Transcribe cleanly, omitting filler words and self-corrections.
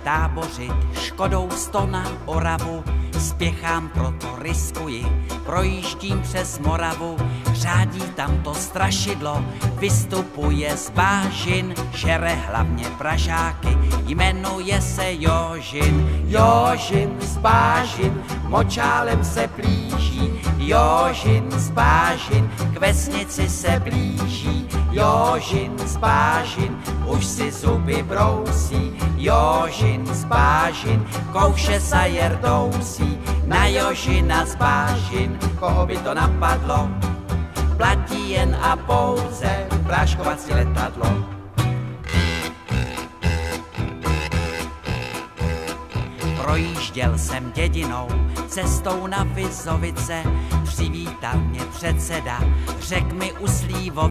tábořit, Škodou 100 na Oravu, spěchám, proto riskuji, projíždím přes Moravu, řádí tam to strašidlo, vystupuje z bážin, žere hlavně Pražáky, jmenuje se Jožin. Jožin z bážin, močálem se blíží, Jožin z bážin, k vesnici se blíží, Jožin z bážin, už si zuby brousí, Jožin z bážin, kouše sajer dousí, na Jožina z bážin, koho by to napadlo, platí jen a pouze práškovací letadlo. Projížděl jsem dědinou, cestou na Vizovice, přivítal mě předseda, řekl mi u Slívovice.